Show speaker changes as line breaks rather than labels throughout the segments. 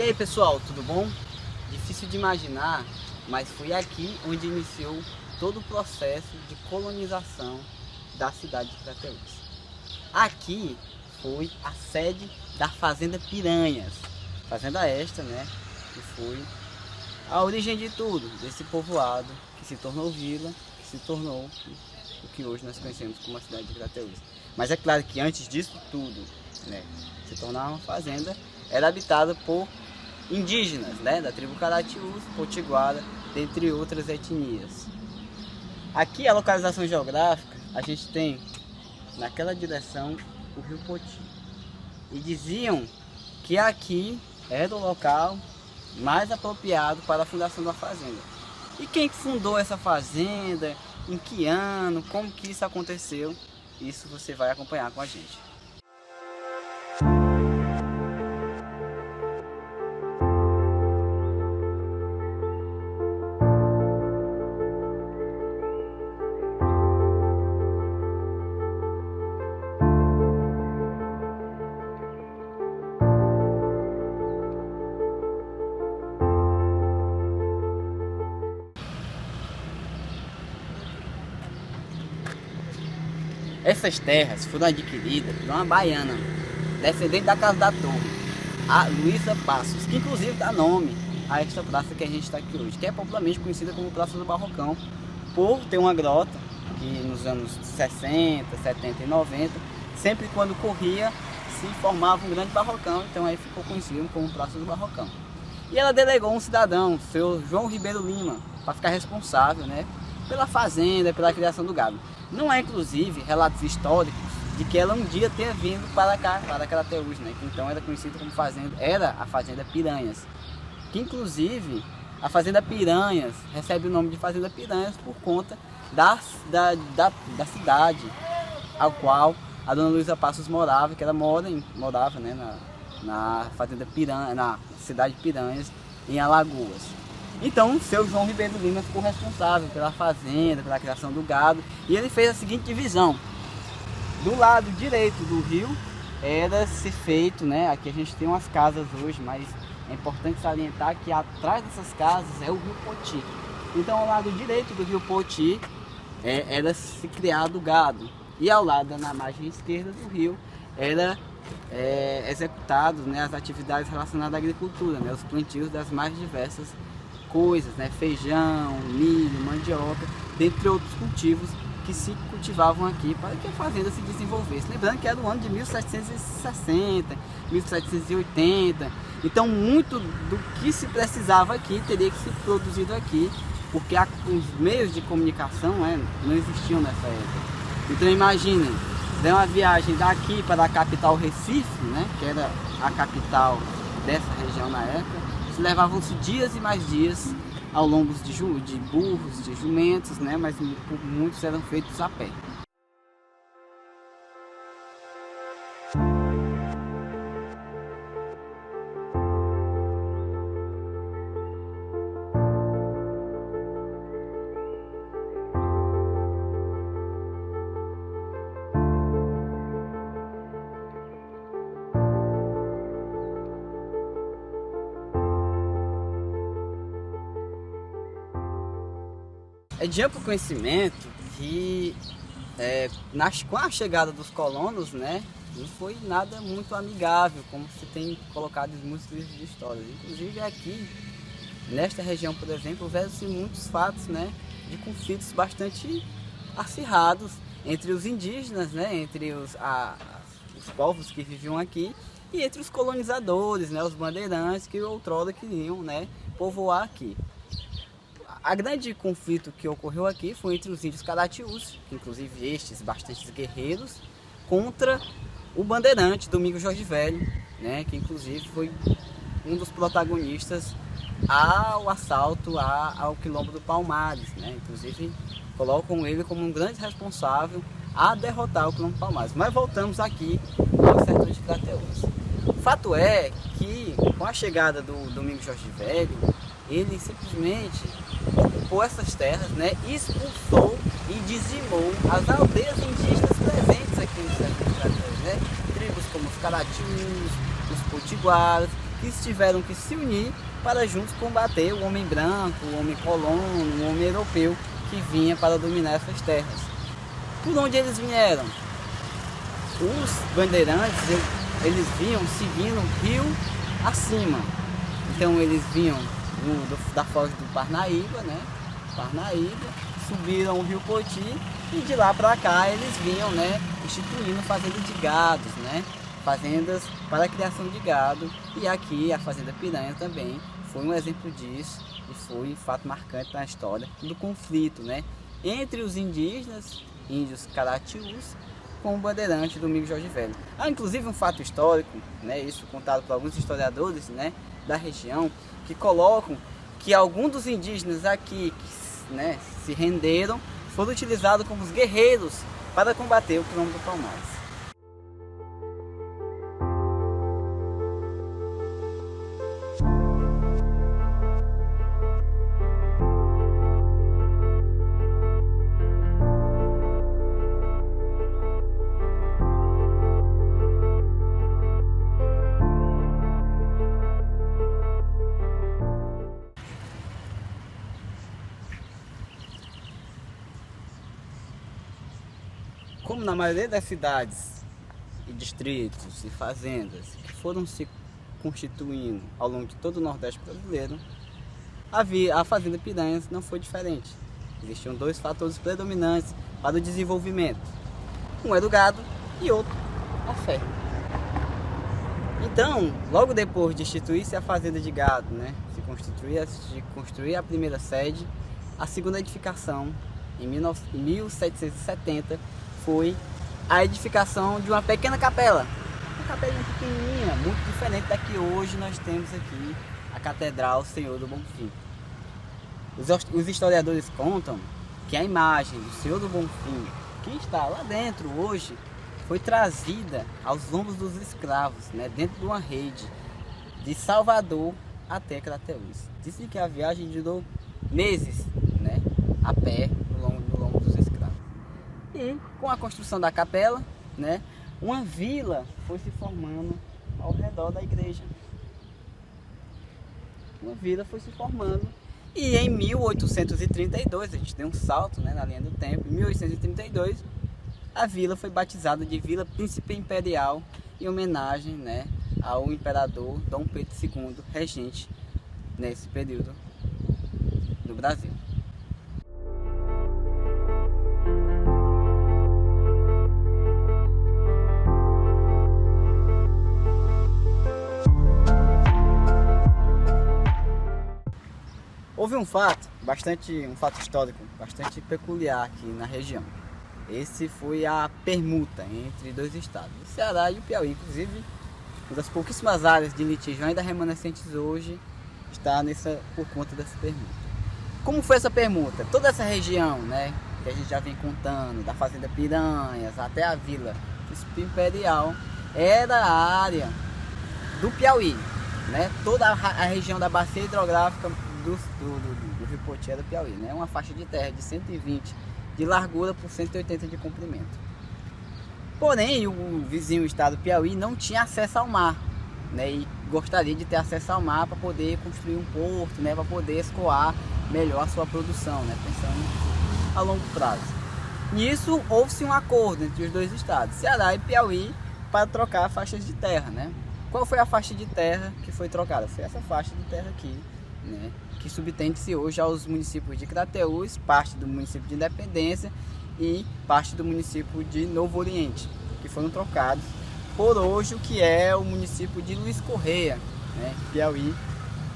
E aí pessoal, tudo bom? Difícil de imaginar, mas foi aqui onde iniciou todo o processo de colonização da cidade de Crateús. Aqui foi a sede da Fazenda Piranhas, fazenda esta, né, que foi a origem de tudo, desse povoado que se tornou vila, que se tornou o que hoje nós conhecemos como a cidade de Crateús. Mas é claro que antes disso tudo, né, se tornar uma fazenda, era habitada por indígenas, né, da tribo Caratiús, Potiguara, dentre outras etnias. Aqui a localização geográfica, a gente tem naquela direção o rio Poti. E diziam que aqui era o local mais apropriado para a fundação da fazenda. E quem fundou essa fazenda, em que ano, como que isso aconteceu, isso você vai acompanhar com a gente. Essas terras foram adquiridas por uma baiana, descendente da Casa da Torre, a Luísa Passos, que inclusive dá nome a esta praça que a gente está aqui hoje, que é popularmente conhecida como Praça do Barrocão, por ter uma grota que nos anos 60, 70 e 90, sempre quando corria, se formava um grande barrocão, então aí ficou conhecido como Praça do Barrocão. E ela delegou um cidadão, seu João Ribeiro Lima, para ficar responsável, né, pela fazenda, pela criação do gado. Não há, inclusive, relatos históricos de que ela um dia tenha vindo para cá, para Crateús, né? Que então era conhecida como fazenda, era a Fazenda Piranhas. Que inclusive a Fazenda Piranhas recebe o nome de Fazenda Piranhas por conta da cidade ao qual a dona Luísa Passos morava, que ela morava, né, na Fazenda Piranha, na cidade de Piranhas, em Alagoas. Então, seu João Ribeiro Lima ficou responsável pela fazenda, pela criação do gado, e ele fez a seguinte divisão. Do lado direito do rio era se feito, né, aqui a gente tem umas casas hoje, mas é importante salientar que atrás dessas casas é o rio Poti. Então, ao lado direito do rio Poti era se criado o gado, e ao lado, na margem esquerda do rio, era executados, né, as atividades relacionadas à agricultura, né, os plantios das mais diversas coisas, né, feijão, milho, mandioca, dentre outros cultivos que se cultivavam aqui para que a fazenda se desenvolvesse. Lembrando que era o ano de 1760, 1780, então muito do que se precisava aqui teria que ser produzido aqui, porque os meios de comunicação, né, não existiam nessa época. Então imaginem, deu uma viagem daqui para a capital Recife, né, que era a capital dessa região na época, levavam-se dias e mais dias ao longo de burros, de jumentos, né? Mas muitos eram feitos a pé. É de amplo conhecimento que com a chegada dos colonos, né, não foi nada muito amigável, como se tem colocado em muitos livros de história. Inclusive aqui, nesta região, por exemplo, houveram-se muitos fatos, né, de conflitos bastante acirrados entre os indígenas, né, entre os povos que viviam aqui e entre os colonizadores, né, os bandeirantes que outrora queriam, né, povoar aqui. A grande conflito que ocorreu aqui foi entre os índios Caratiús, inclusive estes bastante guerreiros, contra o bandeirante Domingos Jorge Velho, né, que inclusive foi um dos protagonistas ao assalto ao quilombo do Palmares, né, inclusive colocam ele como um grande responsável a derrotar o quilombo do Palmares. Mas voltamos aqui ao sertão de Crateús. O fato é que com a chegada do Domingos Jorge Velho, ele simplesmente ocupou essas terras, né, expulsou e dizimou as aldeias indígenas presentes aqui no sertão de Crateús, né, tribos como os Caratiús, os Potiguaras, que tiveram que se unir para juntos combater o homem branco, o homem colono, o homem europeu que vinha para dominar essas terras. Por onde eles vieram? Os bandeirantes, eles vinham seguindo o rio acima. Então eles vinham da foz do Parnaíba, né? Subiram o rio Poti e de lá para cá eles vinham, né, instituindo fazendas de gados, né? Fazendas para a criação de gado. E aqui a Fazenda Piranha também foi um exemplo disso e foi um fato marcante na história do conflito, né, entre os indígenas, índios Caratiús, com o bandeirante Domingos Jorge Velho. Há inclusive um fato histórico, né, isso contado por alguns historiadores, né, da região, que colocam que alguns dos indígenas aqui que, né, se renderam foram utilizados como os guerreiros para combater o Quilombo do Palmares. Como na maioria das cidades e distritos e fazendas que foram se constituindo ao longo de todo o Nordeste brasileiro, a Fazenda Piranhas não foi diferente. Existiam dois fatores predominantes para o desenvolvimento. Um era o gado e outro a fé. Então, logo depois de instituir-se a fazenda de gado, né, se construir a primeira sede, a segunda edificação, em 1770, foi a edificação de uma pequena capela. Uma capelinha pequenininha, muito diferente da que hoje nós temos aqui, a Catedral Senhor do Bonfim. Os historiadores contam que a imagem do Senhor do Bonfim, que está lá dentro hoje, foi trazida aos lombos dos escravos, né, dentro de uma rede de Salvador até Crateús. Dizem que a viagem durou meses, né, a pé no lombo dos escravos. E com a construção da capela, né, uma vila foi se formando ao redor da igreja. Uma vila foi se formando. E em 1832, a gente deu um salto, né, na linha do tempo, em 1832, a vila foi batizada de Vila Príncipe Imperial, em homenagem, né, ao imperador Dom Pedro II, regente nesse período no Brasil. Houve um fato histórico bastante peculiar aqui na região. Esse foi a permuta entre dois estados, o Ceará e o Piauí. Inclusive, uma das pouquíssimas áreas de litígio ainda remanescentes hoje está por conta dessa permuta. Como foi essa permuta? Toda essa região, né, que a gente já vem contando, da Fazenda Piranhas até a Vila Príncipe Imperial, era a área do Piauí, né? Toda a região da bacia hidrográfica do Rio Poti do Piauí, né? Uma faixa de terra de 120 de largura por 180 de comprimento. Porém, o vizinho estado do Piauí não tinha acesso ao mar, né? E gostaria de ter acesso ao mar para poder construir um porto, né? Para poder escoar melhor a sua produção, né? Pensando a longo prazo. Nisso houve-se um acordo entre os dois estados, Ceará e Piauí, para trocar faixas de terra, né? Qual foi a faixa de terra que foi trocada? Foi essa faixa de terra aqui, né, que subtende-se hoje aos municípios de Crateús, parte do município de Independência e parte do município de Novo Oriente, que foram trocados por hoje o que é o município de Luiz Correia, né, Piauí,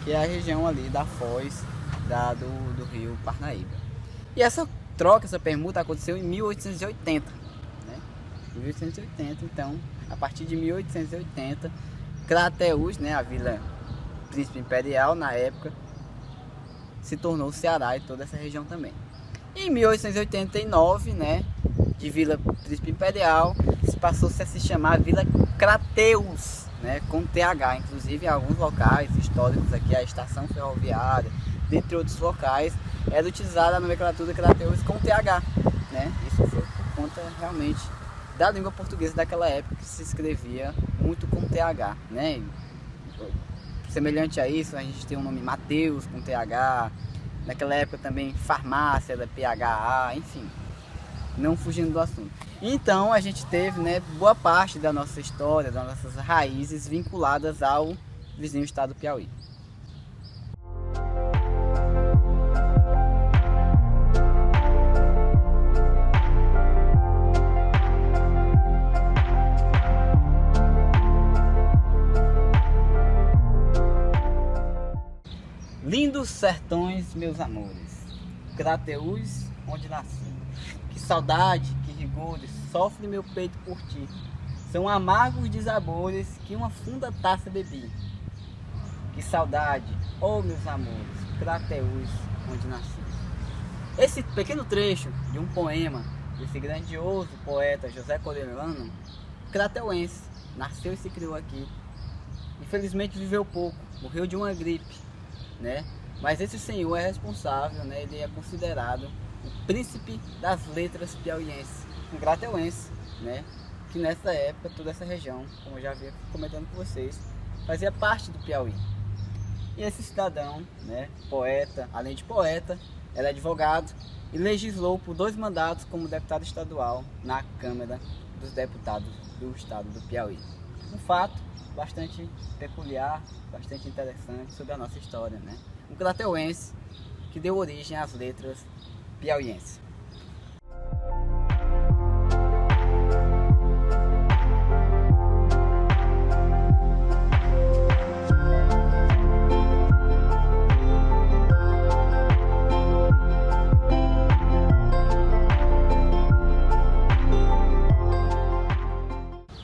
que é a região ali da foz do rio Parnaíba. E essa troca, essa permuta aconteceu em 1880, né, 1880, então, a partir de 1880, Crateús, né, a Vila Príncipe Imperial, na época, se tornou o Ceará e toda essa região também. Em 1889, né, de Vila Príncipe Imperial, passou-se a se chamar Vila Crateús, né, com TH. Inclusive, em alguns locais históricos aqui, a estação ferroviária, dentre outros locais, era utilizada a nomenclatura Crateús com TH, né? Isso foi por conta realmente da língua portuguesa daquela época, que se escrevia muito com TH, né? Semelhante a isso, a gente tem o nome Mateus com TH, naquela época também farmácia da PHA, enfim, não fugindo do assunto. Então a gente teve, né, boa parte da nossa história, das nossas raízes vinculadas ao vizinho estado do Piauí. Lindos sertões, meus amores, Crateús, onde nasci. Que saudade, que rigores, sofre meu peito por ti. São amargos desabores que uma funda taça bebi. Que saudade, oh meus amores, Crateús, onde nasci. Esse pequeno trecho de um poema desse grandioso poeta José Corelano, crateuense, nasceu e se criou aqui. Infelizmente viveu pouco, morreu de uma gripe, né? Mas esse senhor é responsável, né? Ele é considerado o príncipe das letras piauienses, um crateuense, né? Que nessa época toda essa região, como eu já havia comentando com vocês, fazia parte do Piauí. E esse cidadão, né, poeta, além de poeta, era advogado e legislou por 2 mandatos como deputado estadual na Câmara dos Deputados do estado do Piauí. Um fato bastante peculiar, bastante interessante sobre a nossa história, né? Um crateuense que deu origem às letras piauienses.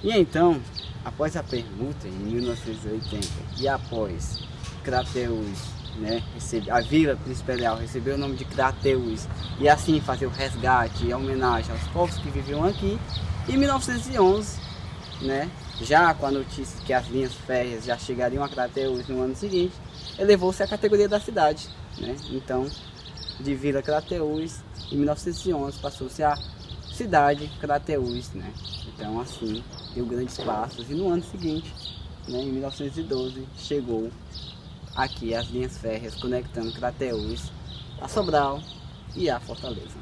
E então, após a permuta em 1980 e após Crateús, né, a Vila Príncipe Leal recebeu o nome de Crateús e assim fazer o resgate e a homenagem aos povos que viviam aqui, em 1911, né, já com a notícia que as linhas férreas já chegariam a Crateús no ano seguinte, elevou-se a categoria da cidade, né? Então, de Vila Crateús, em 1911 passou-se a cidade Crateús, né? Então assim, deu grandes passos e no ano seguinte, né, em 1912, chegou aqui as linhas férreas conectando Crateús a Sobral e a Fortaleza.